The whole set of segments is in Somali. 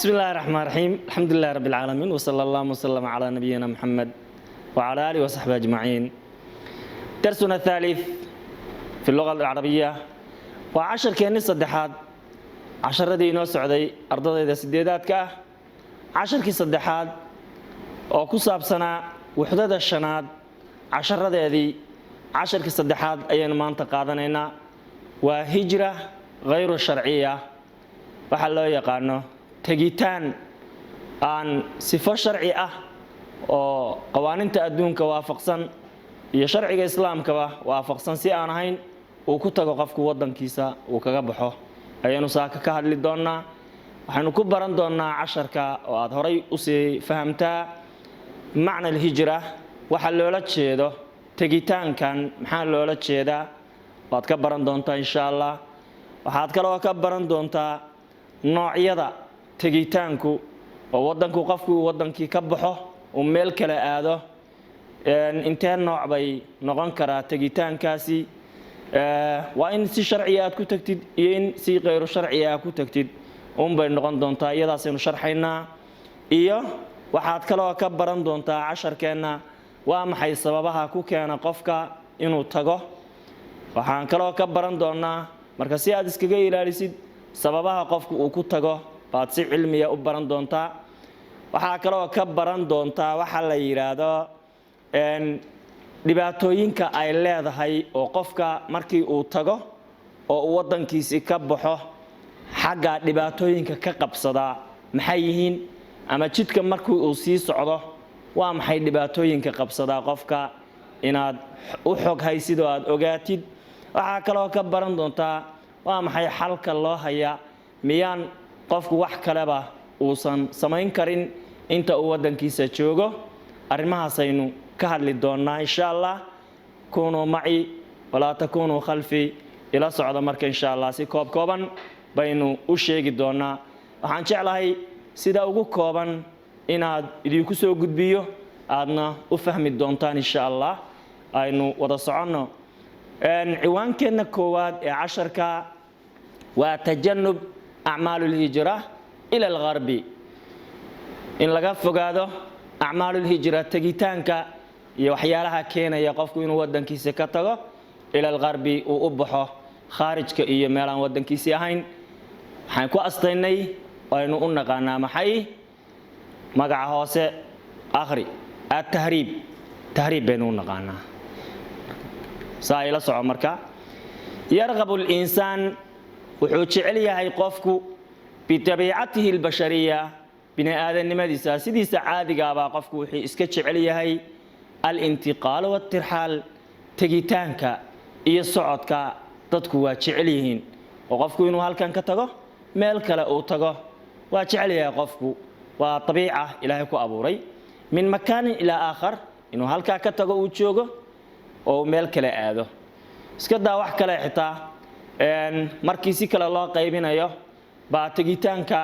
بسم الله الرحمن الرحيم الحمد لله رب العالمين وصلى الله وسلم على نبينا محمد وعلى آله وصحبه أجمعين. درسنا الثالث في اللغة العربية وعشر كأني صدحات عشر ذي نوع سعودي أرض ذي سديدات كه عشر كي صدحات أو كسب سنة وحدة الشناد عشر ذي عشر كي صدحات أي منطقة هنا وهجرة غير الشرعية وحلو يقانو tagitaan aan sifo sharci ah oo qawaaniinta adduunka waafaqsan iyo sharciga islaamka waafaqsan si aan ahayn uu ku tago qofku wadankiisa uu kaga baxo ayaynu saaka ka hadli doonaa. waxaanu ku baran doonaa casharka oo aad horay u sii fahamtaa macna hijra waxa loola jeedo tagitaankan maxaa loola jeedaa waad ka baran doontaa insha Allah. waxaad kaloo ka baran doontaa noocyada tagitaanku oo wadanku qofku wadankii ka baxo oo meel kale aado intee nooc bay noqon karaa tagitaankaasi waa in si sharci ah ku tagtid iyo in si qeyr sharci ah ku tagtid bay noqon doontaa iyadaas aynu sharxaynaa. iyo waxaad kaloo ka baran doontaa casharkeena waa maxay sababaha ku keena qofka inuu tago. waxaan kaloo ka baran doonaa marka si aad iskaga ilaalisid sababaha qofku uu ku tago baad si cilmiya u baran doontaa. waxaa kaloo ka baran doontaa waxa la yiraahdo dhibaatooyinka ay leedahay oo qofka markii uu tago oo uu wadankiisa ka baxo xagga dhibaatooyinka ka qabsada maxay yihiin ama jidka markii uu sii socdo waa maxay dhibaatooyinka qabsada qofka inaad u xog haysid oo aad ogaatid. waxaa kaloo ka baran doontaa waa maxay xalka loo haya miyaan qofku wax kaleba uusan samayn karin inta uu wadankiisa joogo. arrimahaas aynu ka hadli doonaa insha Allah. kunu maci wala takunu khalfi ila socda marka insha Allah si kooban baynu u sheegi doonaa. waxaan jeclahay sida ugu kooban inaad idinku soo gudbiyo aadna u fahmi doontaan insha Allah. aynu wada socono ciwaankeena koowaad ee casharka waa tajannub أعمال الهجرة إلى الغرب. إن لقى فقاده أعمال الهجرة تجيتانك يوحيالها كينا يقفك إنه ودن كيسي كتغو إلى الغرب وأبحه خارج كإيه ميلان ودن كيسي هين حينكو أسطيني وإنه أنقانا محي مقع هوسي آخري التهريب تهريب بينه أنقانا سائلة سعمركا يرغب الإنسان wuxuu jecel yahay qofku bitabiicatihi albashariya bini'aadanimadiisa sidiisa caadiga ah qofku wuxuu iska jecel yahay al-intiqaal wa tirxaal tagitaanka iyo socodka dadku waa jecel yihiin oo qofku inuu halkan ka tago meel kale uu tago waa jecel yahay qofku waa tabiica ilaahay ku abuuray min makaanin ilaa aakhar inuu halka ka tago uu joogo oo meel kale aado iska daa wax kale xitaa markii si kale loo qaybinayo baa tagitaanka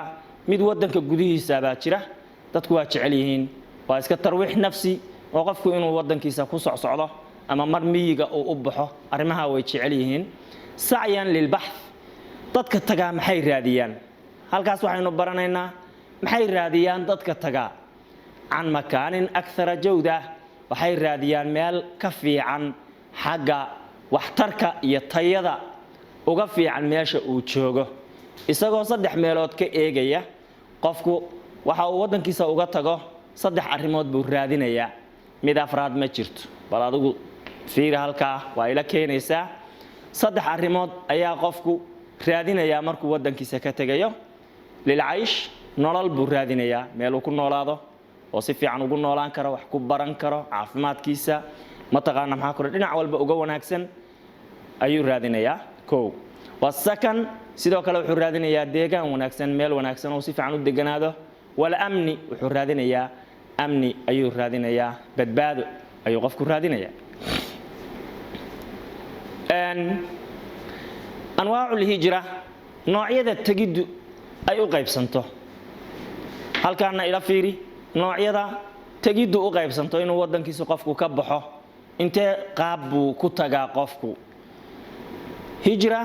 mid wadanka gudihiisa baa jira dadku waa jecel yihiin waa iska tarwiix nafsi oo qofku inuu wadankiisa ku socdo ama mar miyiga uu u baxo arrimaha way jecel yihiin. sacyan lil bahth dadka taga maxay raadiyaan halkaas waxaynu baranaynaa maxay raadiyaan dadka taga can makaanin akthara jawda waxay raadiyaan meel ka fiican xagga waxtarka iyo tayada uga fiican meesha uu joogo isagoo saddex meelood ka eegaya qofku waxa uu wadankiisa uga tago saddex arrimood buu raadinayaa mid afraad ma jirto bal adigu fiir halka waa ila keenaysa saddex arrimood ayaa qofku raadinayaa markuu wadankiisa ka tagayo lil aish nolol buu raadinayaa meel uu ku noolaado oo si fiican ugu noolaan karo wax ku baran karo caafimaadkiisa ma taqaana maxaa kore dhinac walba uga wanaagsan ayuu raadinayaa. والسكن sidoo kale wuxuu raadinayaa deegaan wanaagsan meel wanaagsan oo si fiican u deganaado. wala amni wuxuu raadinayaa amni ayuu raadinayaa badbaado ayuu qofku raadinayaa. anwaa'ul hijra noocyada tagiddu ay u qaybsanto halkaana ila fiiri noocyada tagiddu u qaybsanto inuu wadankiisa qofku ka baxo intee qaab buu ku tagaa qofku. هجرة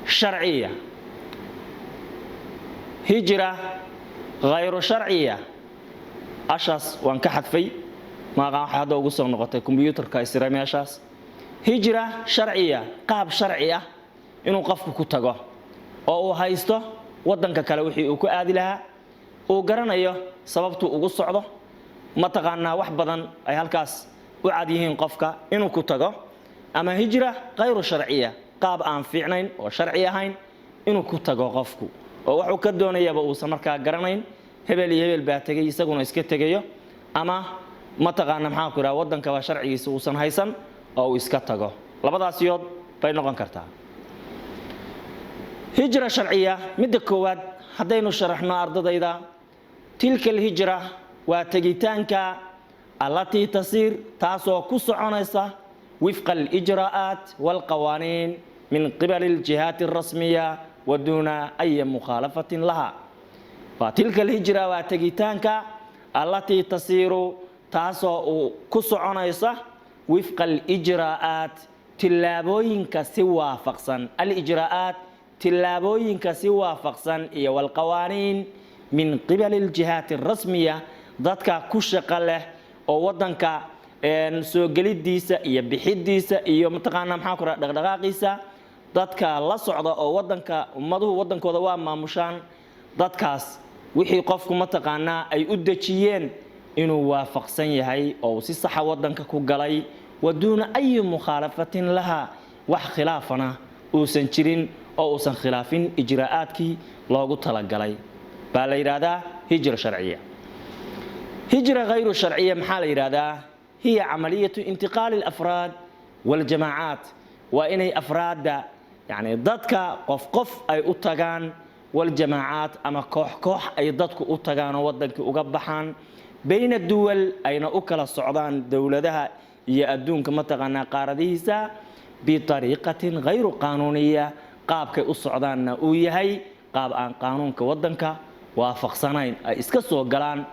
شرعية هجرة غير شرعية أشخاص وان كحذفي ما قام حدا وقصة نقطة كمبيوتر كايسرامي أشخاص هجرة شرعية قاب شرعية إنه قفك كتجاه أو هايسته ودنك كلوحي وكو آدي لها وقرن أيه سببته وقصة عضه ما تقعنا وحبا أي هالكاس وعاديهن قفك إنه كتجاه أما هجرة غير شرعية قاب أن فعنين وشرعية هين إنه كتجاه قفكو ووحو كدونا يبقى سمركا قرنين hebel baa tagay isaguna iska tagayo ama ma taqaana maxaa ku raad wadanka waa sharcigiisa uu san haysan oo iska tago labadaas yood bay noqon kartaa hijra sharciya mid koowaad hadaynu sharaxno ardadayda tilka hijra waa tagitaanka allati tasir taasoo ku soconaysa wifqa al-ijraa'at wal qawanin min qibal al-jihat ar-rasmiyya wa duna ay mukhalafatin laha فتلك الهجرة واتجيتانك التي تصير تاسو كسعنيسة وفق الإجراءات تلابوين كسوا فقصا الإجراءات تلابوين كسوا فقصا والقوانين من قبل الجهات الرسمية ذاتك كشقله أو ودنك سوغليد ديسا بحيد ديسا متقانا محاكرة دغدغاقيسا ذاتك لا صعد أو ودنك ومضوه ودنك ودوام ماموشان ذاتكاس wixii qofku ma taqaanaa ay u dajiyeen inuu waafaqsan yahay oo si sax wadanka ku galay waduuna ay mukhalafatin laha wax khilaafana uusan jirin oo uusan khilaafin ijraa'aadkii loogu talagalay baa la yiraahdaa hijra sharciya hijra ghayru sharciya maxaa la yiraahdaa hiya amaliyatu intiqaal al-afraad wal jama'aat wa inay afraada yani dadka qof ay u tagaan والجماعات أما كوح أي ضدك أتجان ودنك أجبحان بين الدول أين أكل السعودان دولتها يأدون كما تغنى قارديسا بطريقة غير قانونية قابك السعودان ويهي قاب عن قانون كودنك وافق سنين إسكسو قلان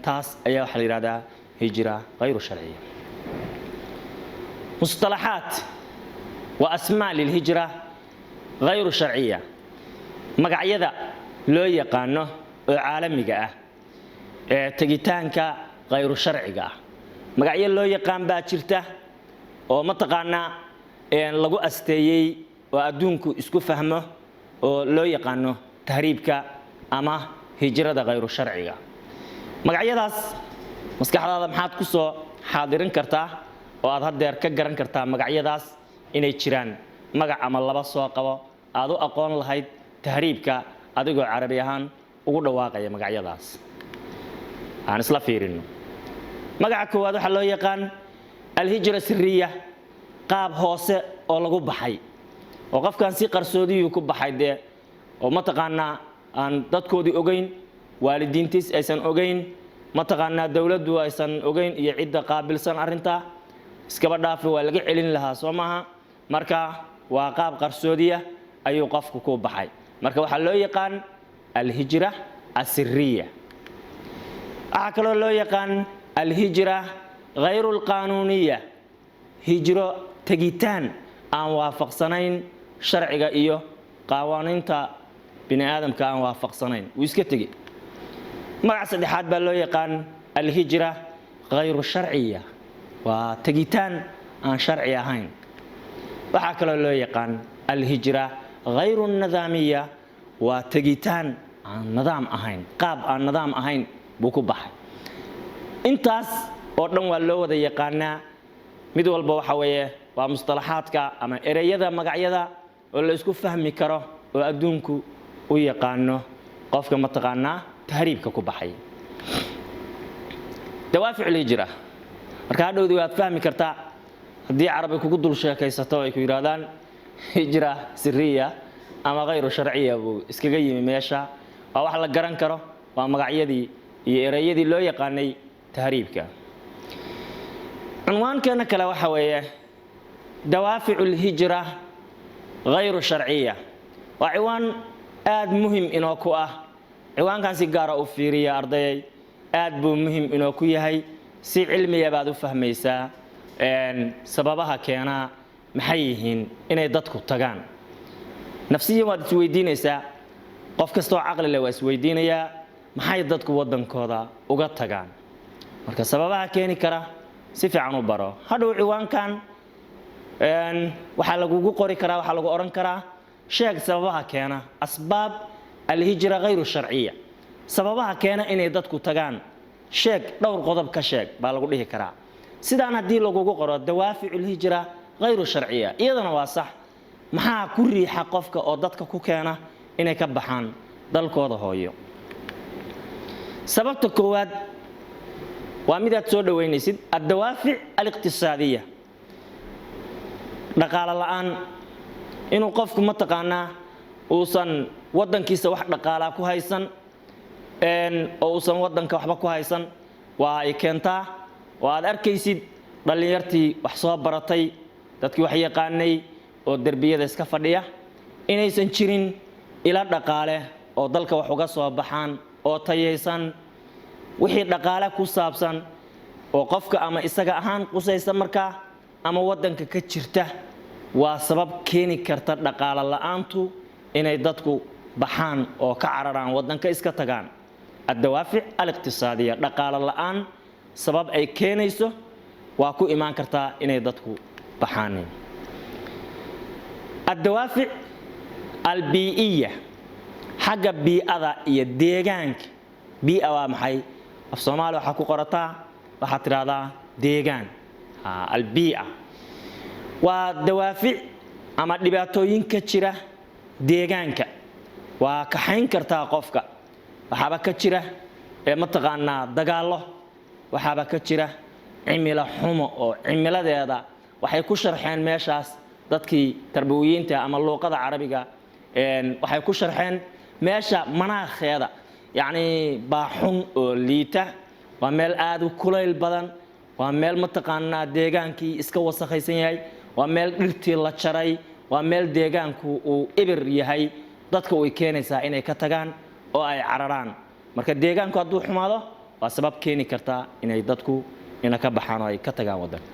تاس أيها حليرادا هجرة غير شرعية مصطلحات وأسماء للهجرة غير شرعية magacyada loo yaqaano oo caalamiga ah ee tagitaanka غير sharciga ah magacyo loo yaqaan baa jirta oo ma taqaana lagu asteeyay oo adduunku isku fahmo oo loo yaqaano tahriibka ama hijrada غير sharciga magacyadaas maskaxdaada maxaad ku soo xaadirin kartaa oo aad hadeer ka garan kartaa magacyadaas inay jiraan magac ama laba soo qabo aad u aqoon lahayd tahriibka adigoo carabi ahaan ugu dhawaaqaya magacyadaas aan isla fiirino magaca koowaad waxa loo yaqaan al-hijra sirriya qaab hoose oo lagu baxay oo qofkan si qarsoodiyo ku baxay oo ma taqaana aan dadkoodii ogeyn waalidiintiis aysan ogeyn ma taqaana dawladdu aysan ogeyn iyo cid qaabilsan arinta iskaba dhaaf waa laga celin lahaa Soomaha marka waa qaab qarsoodiya ayuu qofku ku baxay marka waxa loo yaqaan al-hijra as-sirriya akalo loo yaqaan al-hijra ghayr al-qanuniyya hijro tagitaan aan waafaqsanayn sharciga iyo qawaaniinta bini aadamka aan waafaqsanayn uu iska tagi magaca saddexaad baa loo yaqaan al-hijra ghayr sharciyya waa tagitaan aan sharci ahayn waxa kale loo yaqaan al-hijra غير النظامية وتجيتان عن نظام أهين قاب عن نظام أهين بوكو بحي انتاس أردن واللو ذا يقانا مدو البوحوية ومصطلحاتك أما إريادا مقعيادا ولا يسكو فهمي كره وأدونكو ويقانو قفك متقانا تهريبك كو بحي دوافع الهجرة مركادو ذوات فهمي كرتا دي عربي كو قدل شاكي ستوي كو يرادان هجرة سرية أما غير شرعية إسكجي ميشا أو حلا جران كرو ومقعيدي يريدي لو يقاني تهريبك عنوان كان كلا وحوية دوافع الهجرة غير شرعية وعنوان آد مهم إنه كواه عنوان كان سيجارة أوفيرية أرضي آد مهم إنه كويه هاي سي علمية بعد فهميسا سببها كينا محيهين إنay dadku tagaan nafsiyan waad isweydiinaysaa qof kasta oo aqli leh waa isweydiinaya maxay dadku wadankooda uga tagaan marka sababaha keeni kara si fiican u baro hadhow ciwaankan waxa lagu qori karaa waxa lagu oran karaa sheeg sababaha keena asbaab alhijra ghayru shar'iyya sababaha keena inay dadku tagaan sheeg dhowr qodob ka sheeg baa lagu dhihi karaa sidaan hadii lagu qoro dawaafi'ul hijra ghayru shar'iyya iyadana waa sax maxaa ku riixa qofka oo dadka ku keena inay ka baxaan dalkooda hooyo sababta koowaad waa mid aad soo dhaweynaysid ad-dawaafi' al-iqtisaadiyya dhaqaale la'aan inuu qofku ma taqaanaa uusan wadankiisa wax dhaqaala ku haysan oo uusan wadanka waxba ku haysan waa ay keentaa oo aad arkaysid dhalinyartii wax soo baratay dadkii wax yaqaanay oo darbiyada iska fadhiya inaysan jirin ila dhaqaale oo dalka wax uga soo baxaan oo tayeysan wixii dhaqaale ku saabsan oo qofka ama isaga ahaan qusaysan markaa ama wadanka ka jirta waa sabab keeni karta dhaqaale la'aantu inay dadku baxaan oo ka cararaan wadanka iska tagaan ad-dawaafi' al-iqtisaadiyya dhaqaale la'aan sabab ay keenayso waa ku imaan kartaa inay dadku baxaan ad-dawaafi' al-bi'iyya xagga bi'ada iyo deegaanka bi'a waa maxay af Soomaali waxa ku qorataa waxa tiraahdaa deegaan al-bi'a waa dawaafic ama dhibaatooyin ka jira deegaanka waa ka xayn kartaa qofka waxaba ka jira ma taqaanaa dagaalo waxaba ka jira cimilo xumo oo cimiladeeda waxay ku sharxeen meeshaas dadkii tarbiyiinta ama luqada carabiga waxay ku sharxeen meesha manaakheeda yani baaxun oo liita waa meel aad u kulayl badan waa meel ma taqaanaa deegaankii iska wasakhaysan yahay waa meel dhirtii la jaray waa meel deegaanku uu ibir yahay dadka way keenaysaa inay ka tagaan oo ay cararaan marka deegaanku hadduu xumaado waa sabab keeni karta inay dadku ina ka baxaan oo ay ka tagaan wadanka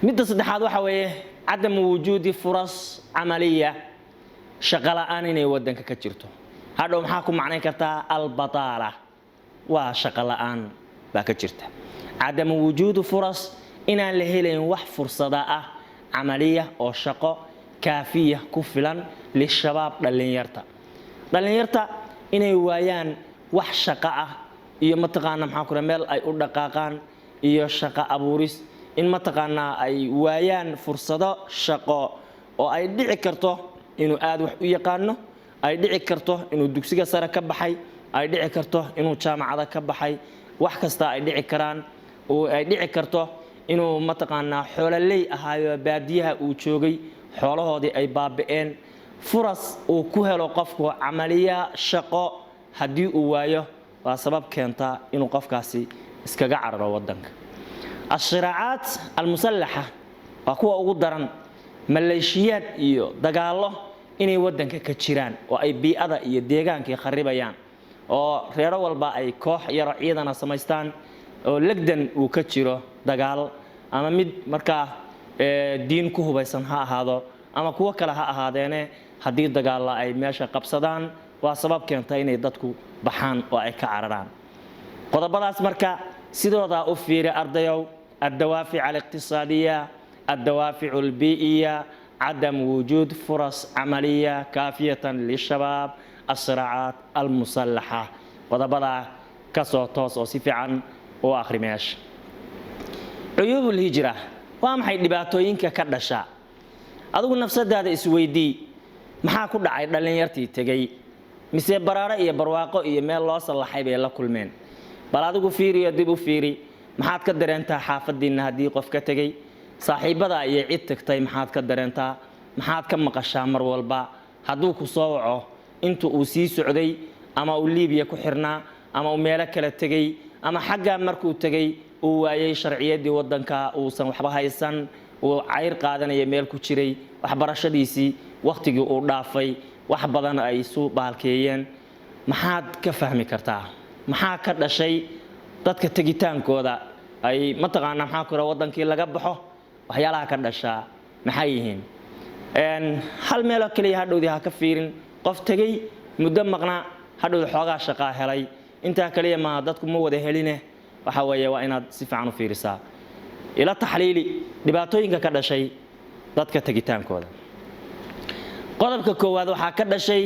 midda saddexaad waxa weeye عدم وجود فرص عملية شغلة إني ودنك كتيرتو هذا محاكم معناه كرتا البطالة وشغلة آن بكتيرته عدم وجود فرص إن لهلين وح فرصة عملية أو شقة كافية كفلا للشباب للين يرتا إني ويان وح شقة يمتقانا محاكم ميل أي أردقاقان iyo shaqo abuuris in ma taqaanaa ay waayaan fursado shaqo oo ay dhici karto inuu aad wax u yaqaano ay dhici karto inuu dugsiga sare ka baxay ay dhici karto inuu jaamacada ka baxay wax kasta ay dhici karaan oo ay dhici karto inuu ma taqaanaa xoololey ahaayo baadiyaha uu joogay xoolahoodii ay baaba'een furas uu ku helo qofku amaliya shaqo hadii uu waayo waa sabab keenta inuu qofkaasi iskaga cararo wadanka الصراعات المسلحة وكوا ugu daran maleeshiyad iyo dagaalo inay wadanka ka jiraan oo ay bi'ada iyo deegaanka kharibayaan oo reero walba ay koox yar ciidana samaystaan oo lagdan uu ka jiro dagaal ama mid marka diin ku hubaysan ha ahaado ama kuwa kale ha ahaadeene hadii dagaal ay meesha qabsadaan waa sabab keenta inay dadku baxaan oo ay ka cararaan qodobadaas marka sidooda u fiiri ardayow الدوافع الاقتصادية الدوافع البيئية عدم وجود فرص عملية كافية للشباب الصراعات المسلحة وضبطها كسوتوس وصفعا وآخر ماش عيوب الهجرة وامحي دباتوينك كدشا أدو نفس هذا اسويدي maxaa ku dhacay dhalinyartii tagay mise baraare iyo barwaaqo iyo meel loo salaxay bay la kulmeen bal adigu fiiriyo dib u fiiri maxaad ka dareentaa xaafadiina hadii qof ka tagay saaxiibada ay cid tagtay maxaad ka dareentaa maxaad ka maqashaa mar walba haduu ku soo waco inta uu sii socday ama uu Liibiya ku xirnaa ama uu meel kale tagay ama xagga markuu tagay uu waayay sharciyadii wadanka uu san waxba haysan uu cayr qaadanaya meel ku jiray waxbarashadiisii waqtigii uu dhaafay wax badan ay soo baalkeeyeen maxaad ka fahmi kartaa maxaa ka dhashay dadka tagitaankooda ay ma taqaanaa maxaa kula wadankii laga baxo waxyaalaha ka dhasha maxay yihiin hal meel oo kaliya hadhowdii ha ka fiirin qof tagay muddo maqnaa hadhow xoogaa shaqaa helay intaa kaliya ma dadku ma wada heline waxa weeye waa inaad si fiican u fiirisaa ila taxliili dhibaatooyinka ka dhashay dadka tagitaankooda qodobka koowaad waxaa ka dhashay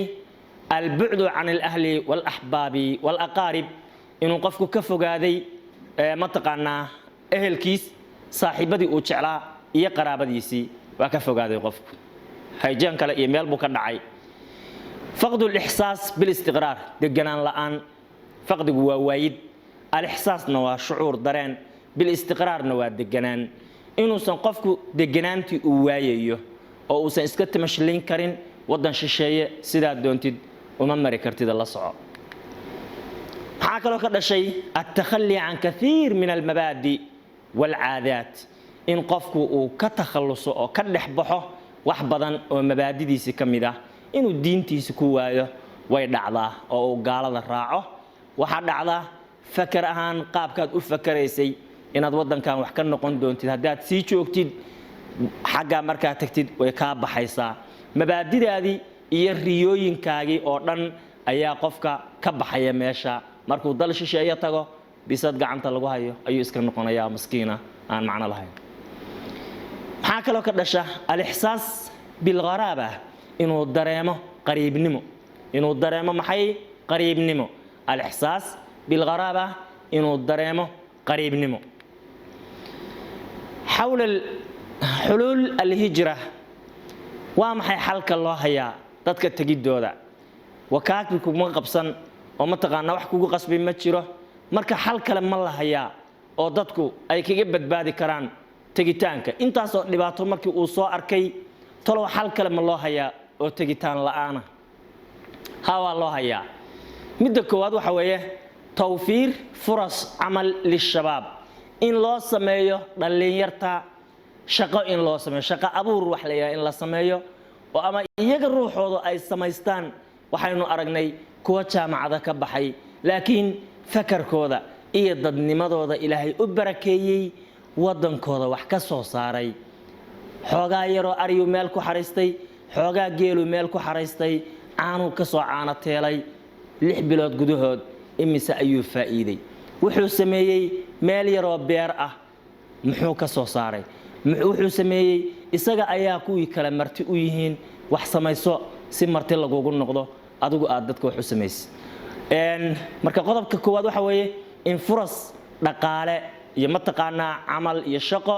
albu'du can alahli walahbaabi walaqaarib inuu qofku ka fogaaday mataqaanaa ehelkiis saaxiibadii uu jeclaa iyo qaraabadiisii waa ka fogaaday qofku hayjaan kale iyo meel buu ka dhacay faqdu al-ihsaas bil istiqraar deganaan la'aan faqdigu waa waayid al-ihsaasna waa shucuur dareen bil istiqraarna waa deganaan inuusan qofku deganaantii uu waayayo oo uusan iska tamashlin karin wadan shisheeye sidaa doontid uma mari kartid la soco maxaa kaloo ka dhashay at-takhalli an kathiir min al-mabaadi wal-'aadaat in qofku uu ka takhalluso oo ka dhexbaxo wax badan oo mabaadidiisa kamid ah inuu diintiisa ku waayo way dhacdaa oo uu gaalada raaco waxa dhacdaa fakar ahaan qaabkaad u fakaraysay inaad wadankan wax ka noqon doontid haddaad sii joogtid xagga markaa tagtid way ka baxaysaa mabaadidaadii iyo riyooyinkaagii oo dhan ayaa qofka ka baxaya meesha markuu dal shisheeye tago bisad gacanta lagu hayo ayuu iska noqonayaa miskiina aan macna lahayn maxaa kaloo ka dhasha al-ihsaas bil gharaba inuu dareemo qariibnimo inuu dareemo maxay qariibnimo al-ihsaas bil gharaba inuu dareemo qariibnimo حول حلول الهجرة وما حي حلك الله هيا dadka tagidooda wakaadku ma qabsan oo ma taqaana wax kugu qasbi ma jiro marka xal kale ma la hayaa oo dadku ay kaga badbaadi karaan tagitaanka intaas oo dhibaato markii uu soo arkay talo xal kale ma loo hayaa oo tagitaan la'aana hawa loo hayaa midda koowaad waxa weeye tawfiir furas amal lishabab in loo sameeyo dhalinyarta shaqo in loo sameeyo shaqo abuur wax leeyahay in la sameeyo oo ama iyaga ruuxooda ay samaystaan waxaynu aragnay kuwa jaamacada ka baxay laakiin fakarkooda iyo dadnimadooda ilaahay u barakeeyay wadankooda wax ka soo saaray xoogaa yaro ariyo meel ku xariistay xoogaa geelu meel ku xariistay aanu ka soo caana teelay 6 bilood gudahood imise ayuu faa'iiday wuxuu sameeyay meel yaro beer ah muxuu ka soo saaray wuxuu sameeyay isaga ayaa kuwii kala marti u yihiin wax samayso si marti lagugu noqdo adigu aad dadka wax u sameeyay marka qodobka koowaad waxa weeye in furas dhaqaale iyo mataqaanaa amal iyo shaqo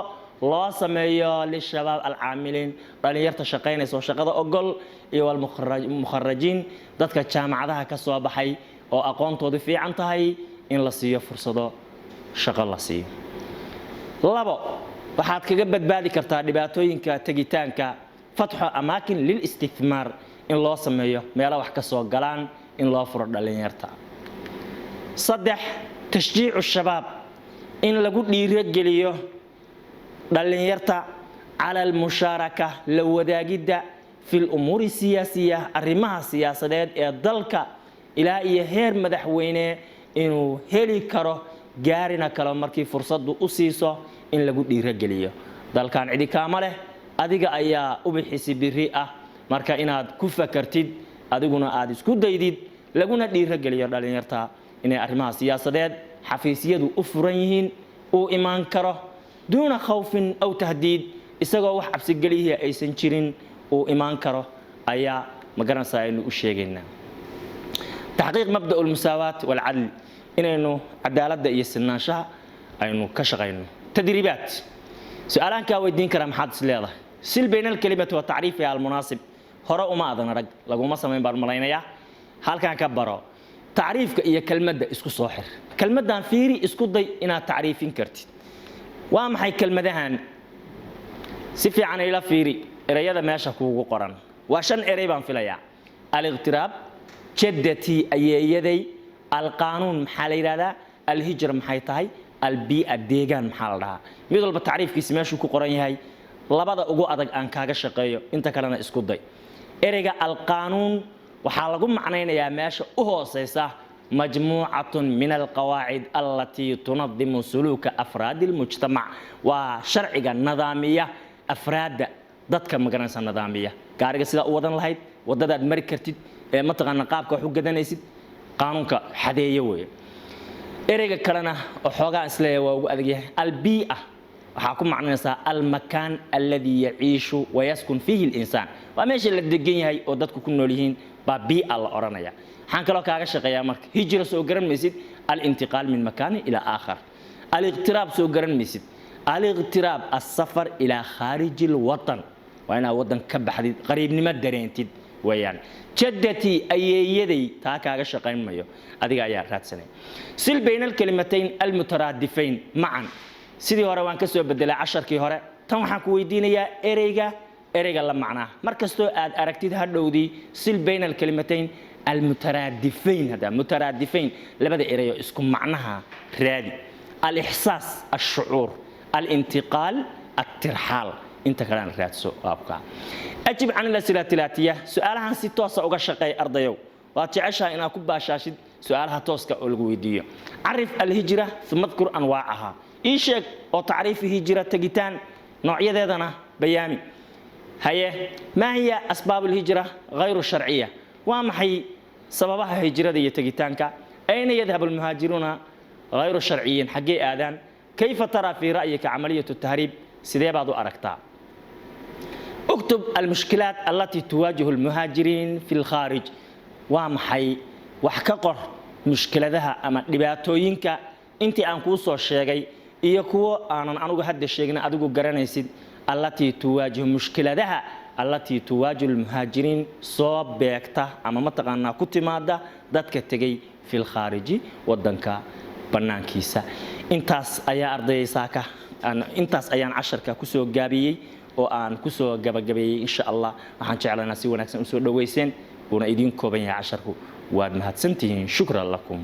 loo sameeyo lishabaab al-aamiliin dhalinyarta shaqeynayso shaqada ogol iyo wal mukharrajiin dadka jaamacadaha ka soo baxay oo aqoontoodu fiican tahay in la siiyo fursado shaqo la siiyo labo waxaad kaga badbaadi kartaa dhibaatooyinka tagitaanka fatxo amaakin lil istithmar in loo sameeyo meelo wax ka soo galaan in loo furo dhalinyarta saddex tashjiicu shabaab in lagu dhiirigeliyo dhalinyarta ala al-musharaka la wadaagida fil umuri siyaasiya arrimaha siyaasadeed ee dalka ilaa iyo heer madaxweyne inuu heli karo gaarina kale markii fursadu u siiso in lagu dhiirigeliyo dalkan cidi kaama leh adiga ayaa u bixisi biri ah marka inaad ku fakartid adiguna aad isku daydid laguna dhiirigeliyo dhalinyarta inay arrimaha siyaasadeed xafiisyadu u furan yihiin oo imaan karo duuna khawfin aw tahdiid isagoo wax cabsi galiya aysan jirin oo imaan karo ayaa magaranaysa inuu u sheegaynaa tahqiiq mabda al-musaawat wal 'adl inaynu cadaaladda iyo sinaanshaha aynu ka shaqeyno tadriibaat su'aalan ka weydiin kara maxaad isleedahay sil bayna al-kalimatu wa ta'riifiha al-munaasib hore uma adan rag laguma sameyn baan malaynaya halkan ka baro taariifka iyo kelmadda isku soo xir kelmaddan fiiri isku day inaad taariifin kartid waa maxay kelmadahan si fiican ila fiiri erayada meesha kuugu qoran waa 5 eray baan filayaa al-iqtiraab jaddati ayeeyaday al-qaanuun maxaa la yiraahdaa al-hijra maxay tahay al-bii'a deegaan maxaa la dhahaa mid walba taariifkiisa meesha ku qoran yahay labada ugu adag aan kaaga shaqeeyo inta kalena isku day erayga al-qaanuun waxaa lagu macnaynayaa meesha u hooseysa majmuucatun min al-qawaacid allati tunadhimu suluka afraad al-mujtamac waa sharciga nidaamiya afraada dadka magaranaysa nidaamiya gaariga sida u wadan lahayd wadada aad mari kartid mataqaana qaabka wax u gadanaysid qaanuunka xadeeyo weeye ereyga kalena oo xoogaa isleeyahay waa ugu adag yahay albii'a waxaa ku macnaysaa almakaan alladii yaciishu wayaskun fiihi linsaan waa meesha la degan yahay oo dadku ku nool yihiin baa bii'a la odhanaya waxaan kaloo kaaga shaqeeyaa marka hijra soo garan maysid alintiqaal min makaanin ilaa aakhar aliqtiraab soo garan maysid aliqtiraab asafar ilaa khaariji lwatan waa inaad waddan ka baxdid qariibnimo dareentid weeyaan jaddatii ayeeyaday taa kaaga shaqayn mayo adiga ayaa raadsanay sil bayna alkalimatayn almutaraadifayn macan sidii hore waan ka soo bedelay casharkii hore tan waxaan ku weydiinayaa ereyga la macnaa mar kastoo aad aragtid hadhowdii sil bayna alkalimatayn almutaraadifayn hada mutaraadifayn labada erayo isku macnaha raadi alixsaas alshucuur alintiqaal الترحال انت كلام رادسو ابقى اجب عن الاسئله الثلاثيه سؤالها سي توسا uga shaqay ardayow waa jeceshaa inaa ku baashaashid su'aalaha tooska oo lagu weydiiyo arif alhijra thumma dhkur anwaacaha ii sheeg oo taariif hijra tagitaan noocyadeedana bayaami haye ma hiya asbaab alhijra غير الشرعيه waa maxay sababaha hijrada iyo tagitaanka ayna yadhab almuhaajiruna غير الشرعيين xagee aadaan كيف ترى في رأيك عملية التهريب سيدي بعض أركتا اكتب المشكلات التي تواجه المهاجرين في الخارج وامحي وحكقر مشكلة ذها أما لباتوينك انت أنكوصو الشيغي إيكو أنا أنوغو هد الشيغنا أدوغو قرانيسيد التي تواجه مشكلة ذها التي تواجه المهاجرين صوب بيكتا أما متغانا كتمادا دادك تغي في الخارج ودنكا بنانكيسا intaas ayaa ardaysaaka intaas ayaan casharka ku soo gaabiyay oo aan ku soo gabagabeeyay insha Allah waxaan jeclaanaa si wanaagsan u soo dhaweyseen una idin kooban yahay casharku waad mahadsantihiin shukran lakum